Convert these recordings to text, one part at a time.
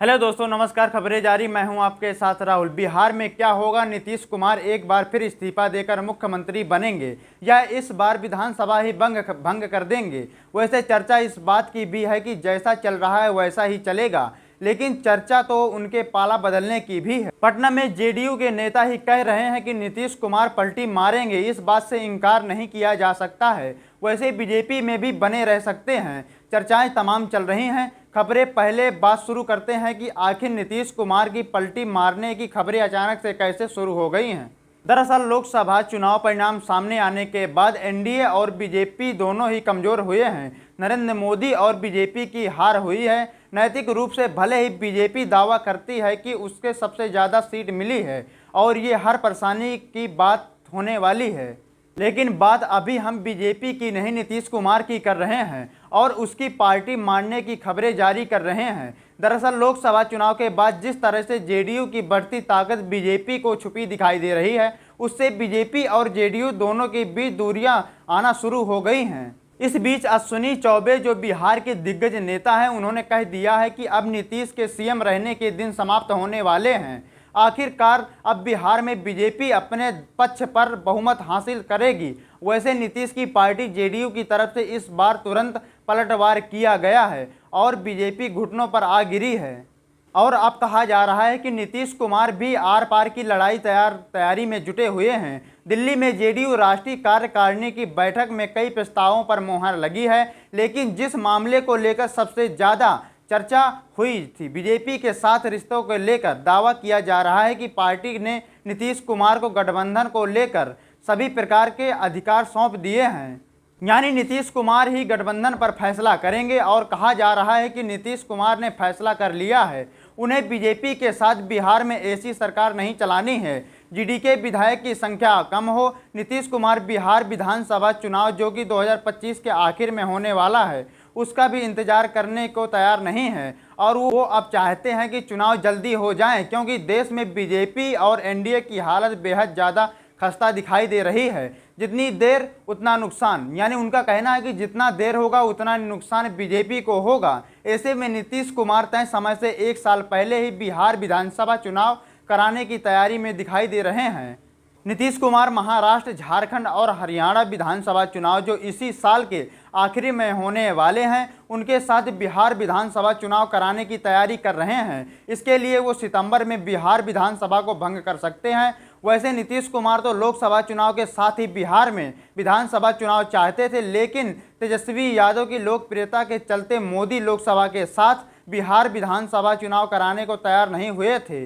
Hello दोस्तों, नमस्कार। खबरें जारी, मैं हूं आपके साथ राहुल। बिहार में क्या होगा? नीतीश कुमार एक बार फिर इस्तीफा देकर मुख्यमंत्री बनेंगे या इस बार विधानसभा ही भंग कर देंगे? वैसे चर्चा इस बात की भी है कि जैसा चल रहा है वैसा ही चलेगा, लेकिन चर्चा तो उनके पाला बदलने की भी है। पटना में जेडीयू के नेता ही कह रहे हैं कि नीतीश कुमार पलटी मारेंगे, इस बात से इनकार नहीं किया जा सकता है। वैसे बीजेपी में भी बने रह सकते हैं। चर्चाएं तमाम चल रही हैं। खबरें पहले बात शुरू करते हैं कि आखिर नीतीश कुमार की पलटी मारने की खबरें अचानक से कैसे शुरू हो गई हैं। दरअसल लोकसभा चुनाव परिणाम सामने आने के बाद एनडीए और बीजेपी दोनों ही कमजोर हुए हैं। नरेंद्र मोदी और बीजेपी की हार हुई है। नैतिक रूप से भले ही बीजेपी दावा करती है कि उसके सबसे ज़्यादा सीट मिली है और ये हर परेशानी की बात होने वाली है, लेकिन बात अभी हम बीजेपी की नहीं, नीतीश कुमार की कर रहे हैं और उसकी पार्टी मारने की खबरें जारी कर रहे हैं। दरअसल लोकसभा चुनाव के बाद जिस तरह से जेडीयू की बढ़ती ताकत बीजेपी को छुपी दिखाई दे रही है, उससे बीजेपी और जेडीयू दोनों के बीच दूरियां आना शुरू हो गई हैं। इस बीच अश्विनी चौबे, जो बिहार के दिग्गज नेता हैं, उन्होंने कह दिया है कि अब नीतीश के सीएम रहने के दिन समाप्त होने वाले हैं। आखिरकार अब बिहार में बीजेपी अपने पक्ष पर बहुमत हासिल करेगी। वैसे नीतीश की पार्टी जेडीयू की तरफ से इस बार तुरंत पलटवार किया गया है और बीजेपी घुटनों पर आ गिरी है। और अब कहा जा रहा है कि नीतीश कुमार भी आर पार की लड़ाई तैयारी में जुटे हुए हैं। दिल्ली में जेडीयू राष्ट्रीय कार्यकारिणी की बैठक में कई प्रस्तावों पर मुहर लगी है, लेकिन जिस मामले को लेकर सबसे ज़्यादा चर्चा हुई थी, बीजेपी के साथ रिश्तों को लेकर, दावा किया जा रहा है कि पार्टी ने नीतीश कुमार को गठबंधन को लेकर सभी प्रकार के अधिकार सौंप दिए हैं, यानी नीतीश कुमार ही गठबंधन पर फैसला करेंगे। और कहा जा रहा है कि नीतीश कुमार ने फैसला कर लिया है, उन्हें बीजेपी के साथ बिहार में ऐसी सरकार नहीं चलानी है। जीडी के विधायक की संख्या कम हो। नीतीश कुमार बिहार विधानसभा चुनाव, जो कि 2025 के आखिर में होने वाला है, उसका भी इंतजार करने को तैयार नहीं है और वो अब चाहते हैं कि चुनाव जल्दी हो जाएं, क्योंकि देश में बीजेपी और एनडीए की हालत बेहद ज़्यादा खस्ता दिखाई दे रही है। जितनी देर उतना नुकसान, यानी उनका कहना है कि जितना देर होगा उतना नुकसान बीजेपी को होगा। ऐसे में नीतीश कुमार तय समय से 1 साल पहले ही बिहार विधानसभा चुनाव कराने की तैयारी में दिखाई दे रहे हैं। नीतीश कुमार महाराष्ट्र, झारखंड और हरियाणा विधानसभा चुनाव, जो इसी साल के आखिरी में होने वाले हैं, उनके साथ बिहार विधानसभा चुनाव कराने की तैयारी कर रहे हैं। इसके लिए वो सितंबर में बिहार विधानसभा को भंग कर सकते हैं। वैसे नीतीश कुमार तो लोकसभा चुनाव के साथ ही बिहार में विधानसभा चुनाव चाहते थे, लेकिन तेजस्वी यादव की लोकप्रियता के चलते मोदी लोकसभा के साथ बिहार विधानसभा चुनाव कराने को तैयार नहीं हुए थे।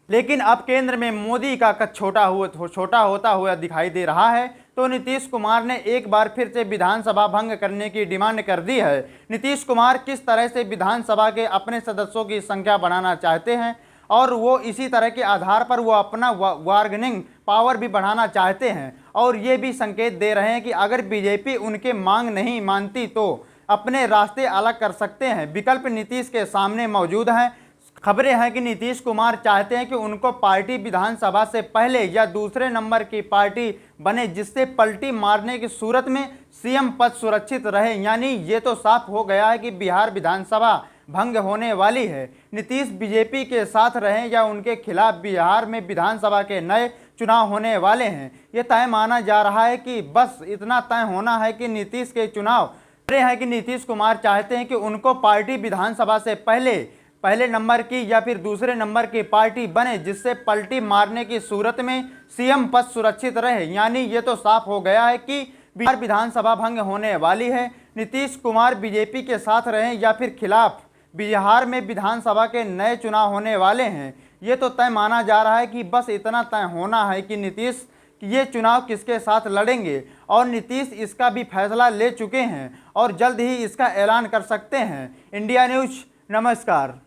लेकिन अब केंद्र में मोदी का कद छोटा होता हुआ दिखाई दे रहा है, तो नीतीश कुमार ने एक बार फिर से विधानसभा भंग करने की डिमांड कर दी है। नीतीश कुमार किस तरह से विधानसभा के अपने सदस्यों की संख्या बढ़ाना चाहते हैं और वो इसी तरह के आधार पर वो अपना बार्गेनिंग पावर भी बढ़ाना चाहते हैं और ये भी संकेत दे रहे हैं कि अगर बीजेपी उनके मांग नहीं मानती तो अपने रास्ते अलग कर सकते हैं। विकल्प नीतीश के सामने मौजूद हैं। खबरें हैं कि नीतीश कुमार चाहते हैं कि उनको पार्टी विधानसभा से पहले या दूसरे नंबर की पार्टी बने, जिससे पलटी मारने की सूरत में सीएम पद सुरक्षित रहे। यानी ये तो साफ हो गया है कि बिहार विधानसभा भंग होने वाली है। नीतीश बीजेपी के साथ रहें या उनके खिलाफ बिहार में विधानसभा के नए चुनाव होने वाले हैं, ये तय माना जा रहा है कि बस इतना तय होना है कि नीतीश के चुनाव है कि नीतीश कुमार चाहते हैं कि उनको पार्टी विधानसभा से पहले नंबर की या फिर दूसरे नंबर की पार्टी बने, जिससे पलटी मारने की सूरत में सीएम पद सुरक्षित रहे। यानी ये तो साफ हो गया है कि बिहार विधानसभा भंग होने वाली है। नीतीश कुमार बीजेपी के साथ रहें या फिर खिलाफ, बिहार में विधानसभा के नए चुनाव होने वाले हैं। ये तो तय माना जा रहा है कि बस इतना तय होना है कि नीतीश ये चुनाव किसके साथ लड़ेंगे और नीतीश इसका भी फैसला ले चुके हैं और जल्द ही इसका ऐलान कर सकते हैं। इंडिया न्यूज़, नमस्कार।